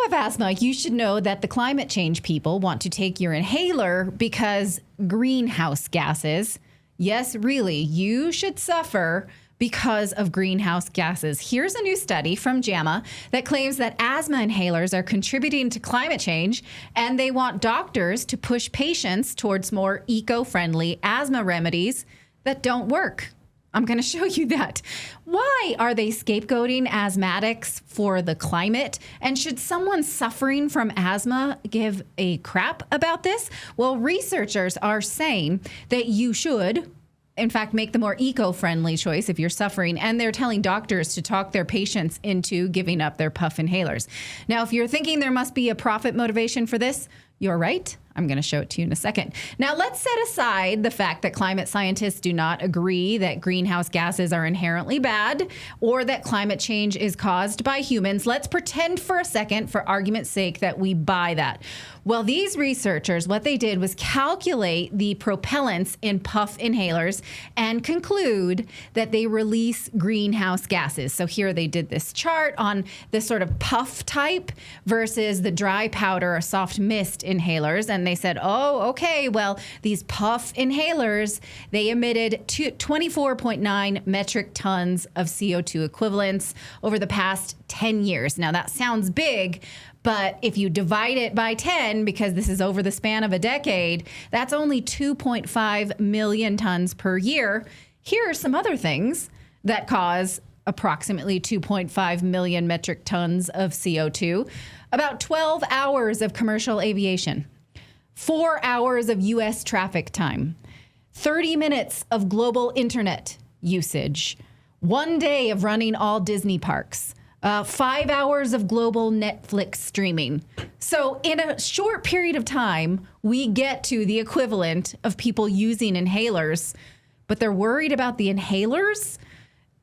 have asthma, you should know that the climate change people want to take your inhaler because greenhouse gases. Yes, really, you should suffer because of greenhouse gases. Here's a new study from JAMA that claims that asthma inhalers are contributing to climate change, and they want doctors to push patients towards more eco-friendly asthma remedies that don't work. I'm going to show you that. Why are they scapegoating asthmatics for the climate? And should someone suffering from asthma give a crap about this? Well, researchers are saying that you should, in fact, make the more eco-friendly choice if you're suffering. And they're telling doctors to talk their patients into giving up their puff inhalers. Now, if you're thinking there must be a profit motivation for this, you're right. I'm going to show it to you in a second. Now, let's set aside the fact that climate scientists do not agree that greenhouse gases are inherently bad or that climate change is caused by humans. Let's pretend for a second, for argument's sake, that we buy that. Well, these researchers, what they did was calculate the propellants in puff inhalers and conclude that they release greenhouse gases. So here they did this chart on the sort of puff type versus the dry powder or soft mist inhalers. And they said, oh, okay, well, these puff inhalers, they emitted 24.9 metric tons of CO2 equivalents over the past 10 years. Now, that sounds big, but if you divide it by 10, because this is over the span of a decade, that's only 2.5 million tons per year. Here are some other things that cause approximately 2.5 million metric tons of CO2. About 12 hours of commercial aviation, 4 hours of U.S. traffic time, 30 minutes of global internet usage, 1 day of running all Disney parks, 5 hours of global Netflix streaming. So in a short period of time, we get to the equivalent of people using inhalers, but they're worried about the inhalers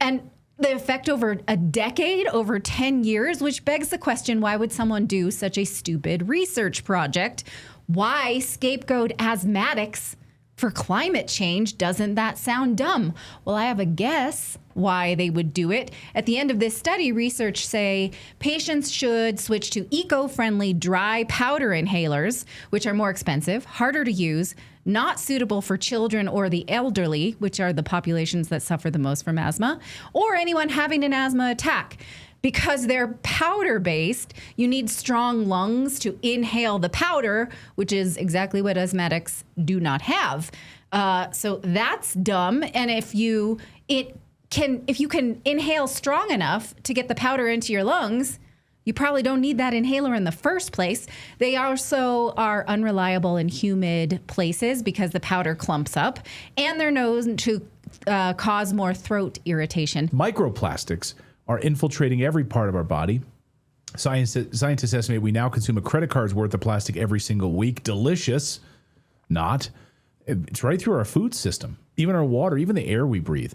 and the effect over a decade, over 10 years, which begs the question, why would someone do such a stupid research project? Why scapegoat asthmatics for climate change? Doesn't that sound dumb? Well, I have a guess why they would do it. At the end of this study, research say patients should switch to eco-friendly dry powder inhalers, which are more expensive, harder to use, not suitable for children or the elderly, which are the populations that suffer the most from asthma, or anyone having an asthma attack. Because they're powder-based, you need strong lungs to inhale the powder, which is exactly what asthmatics do not have. So that's dumb. And if you can inhale strong enough to get the powder into your lungs, you probably don't need that inhaler in the first place. They also are unreliable in humid places because the powder clumps up, and they're known to cause more throat irritation. Are infiltrating every part of our body. Scientists estimate we now consume a credit card's worth of plastic every single week. Delicious. Not. It's right through our food system, even our water, even the air we breathe.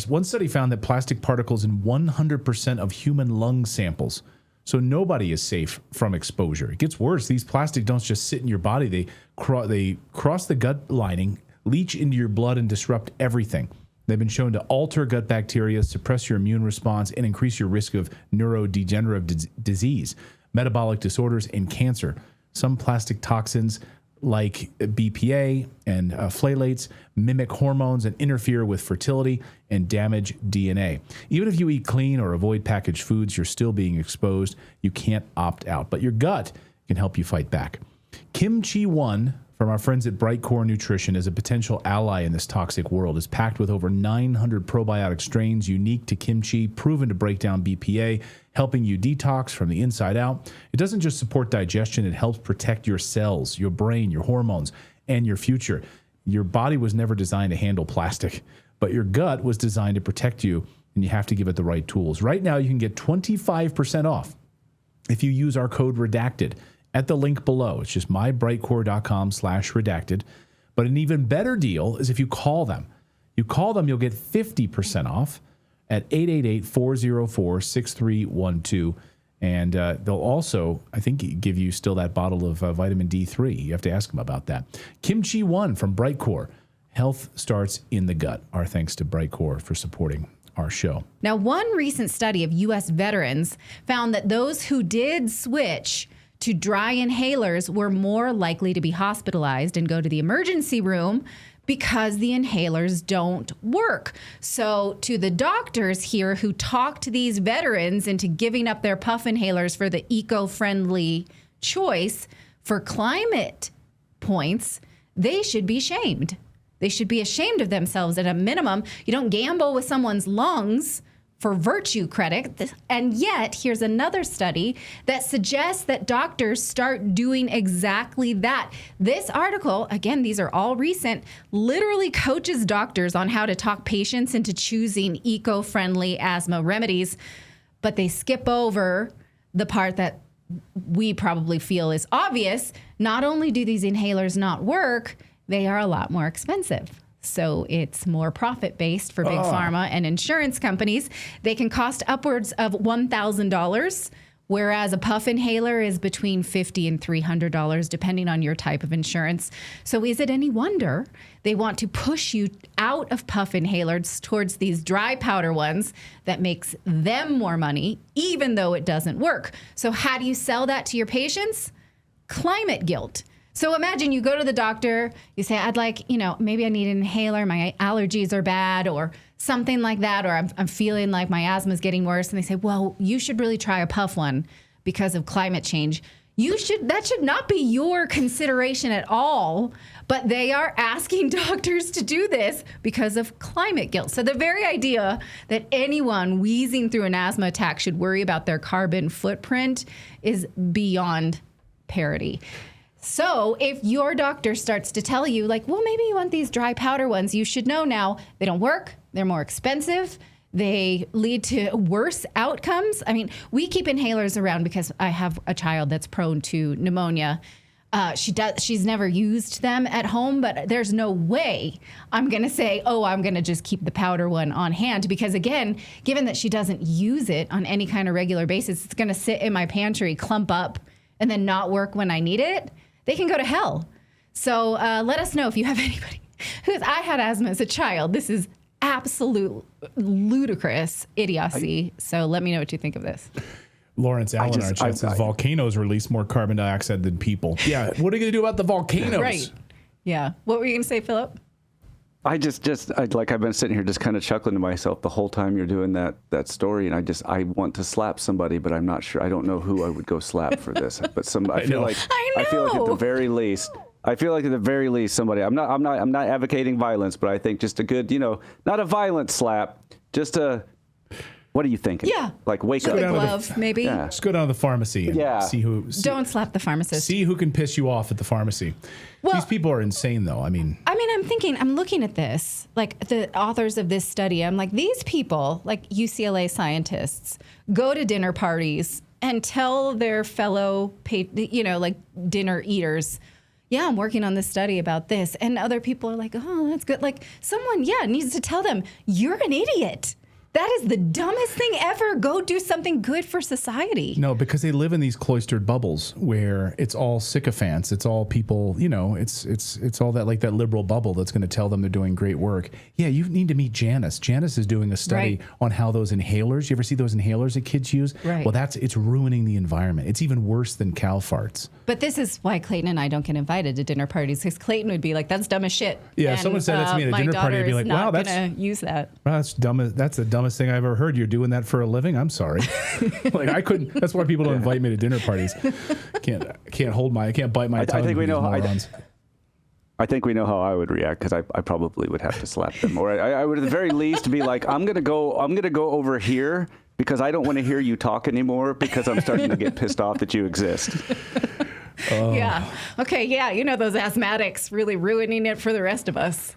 One study found that plastic particles in 100% of human lung samples. So nobody is safe from exposure. It gets worse. These plastics don't just sit in your body. They cross the gut lining, leach into your blood, and disrupt everything. They've been shown to alter gut bacteria, suppress your immune response, and increase your risk of neurodegenerative disease, metabolic disorders, and cancer. Some plastic toxins like BPA and phthalates mimic hormones and interfere with fertility and damage DNA. Even if you eat clean or avoid packaged foods, you're still being exposed. You can't opt out, but your gut can help you fight back. Kimchi 1 from our friends at Brightcore Nutrition is a potential ally in this toxic world. It's packed with over 900 probiotic strains unique to kimchi, proven to break down BPA, helping you detox from the inside out. It doesn't just support digestion, it helps protect your cells, your brain, your hormones, and your future. Your body was never designed to handle plastic, but your gut was designed to protect you, and you have to give it the right tools. Right now, you can get 25% off if you use our code REDACTED at the link below. It's just mybrightcore.com/redacted. But an even better deal is if you call them. You call them, you'll get 50% off at 888-404-6312. And they'll also, I think, give you still that bottle of vitamin D3. You have to ask them about that. Kimchi 1 from Brightcore. Health starts in the gut. Our thanks to Brightcore for supporting our show. Now, one recent study of U.S. veterans found that those who did switch to dry inhalers were more likely to be hospitalized and go to the emergency room because the inhalers don't work. So to the doctors here who talked these veterans into giving up their puff inhalers for the eco-friendly choice for climate points, they should be shamed. They should be ashamed of themselves at a minimum. You don't gamble with someone's lungs for virtue credit. And yet, here's another study that suggests that doctors start doing exactly that. This article, again, these are all recent, literally coaches doctors on how to talk patients into choosing eco-friendly asthma remedies. But they skip over the part that we probably feel is obvious. Not only do these inhalers not work, they are a lot more expensive. So it's more profit-based for big pharma and insurance companies. They can cost upwards of $1,000, whereas a puff inhaler is between $50 and $300, depending on your type of insurance. So is it any wonder they want to push you out of puff inhalers towards these dry powder ones that makes them more money, even though it doesn't work? So how do you sell that to your patients? Climate guilt. So imagine you go to the doctor, you say, I'd like, maybe I need an inhaler, my allergies are bad or something like that, or I'm feeling like my asthma is getting worse. And they say, well, you should really try a puff one because of climate change. That should not be your consideration at all, but they are asking doctors to do this because of climate guilt. So the very idea that anyone wheezing through an asthma attack should worry about their carbon footprint is beyond parody. So if your doctor starts to tell you, like, well, maybe you want these dry powder ones, you should know now they don't work. They're more expensive. They lead to worse outcomes. I mean, we keep inhalers around because I have a child that's prone to pneumonia. She's never used them at home, but there's no way I'm going to say, I'm going to just keep the powder one on hand. Because again, given that she doesn't use it on any kind of regular basis, it's going to sit in my pantry, clump up, and then not work when I need it. They can go to hell. So let us know if you have anybody I had asthma as a child. This is absolute ludicrous idiocy. So let me know what you think of this. Lawrence Allen, our chat says volcanoes release more carbon dioxide than people. Yeah, what are you going to do about the volcanoes? Right. Yeah. What were you going to say, Philip? I've been sitting here just kind of chuckling to myself the whole time you're doing that story, and I want to slap somebody, but I'm not sure. I don't know who I would go slap for this. But I feel like at the very least, somebody. I'm not advocating violence, but I think just a good, not a violent slap, just a. What are you thinking? Yeah. Like wake up. The glove, maybe. Yeah. Just go down to the pharmacy and see who. Don't slap the pharmacist. See who can piss you off at the pharmacy. Well, these people are insane, though. I'm looking at this, like the authors of this study. I'm like, these people, like UCLA scientists, go to dinner parties and tell their fellow, dinner eaters, yeah, I'm working on this study about this. And other people are like, oh, that's good. Like someone, needs to tell them, you're an idiot. That is the dumbest thing ever. Go do something good for society. No, because they live in these cloistered bubbles where it's all sycophants. It's all people, it's all that, like that liberal bubble that's going to tell them they're doing great work. Yeah, you need to meet Janice. Janice is doing a study on how those inhalers, you ever see those inhalers that kids use? Right. Well, it's ruining the environment. It's even worse than cow farts. But this is why Clayton and I don't get invited to dinner parties, because Clayton would be like, that's dumb as shit. Yeah, if someone said that to me at a dinner party, I'd be like, wow, that's going to use that. Wow, that's dumb. That's the dumbest thing I've ever heard. You're doing that for a living? I'm sorry. Like I couldn't. That's why people don't invite me to dinner parties. I can't bite my tongue. I think we know. I think we know how I would react, because I probably would have to slap them, or I would at the very least be like, I'm gonna go over here because I don't want to hear you talk anymore, because I'm starting to get pissed off that you exist. Yeah. Okay. Yeah. Those asthmatics really ruining it for the rest of us.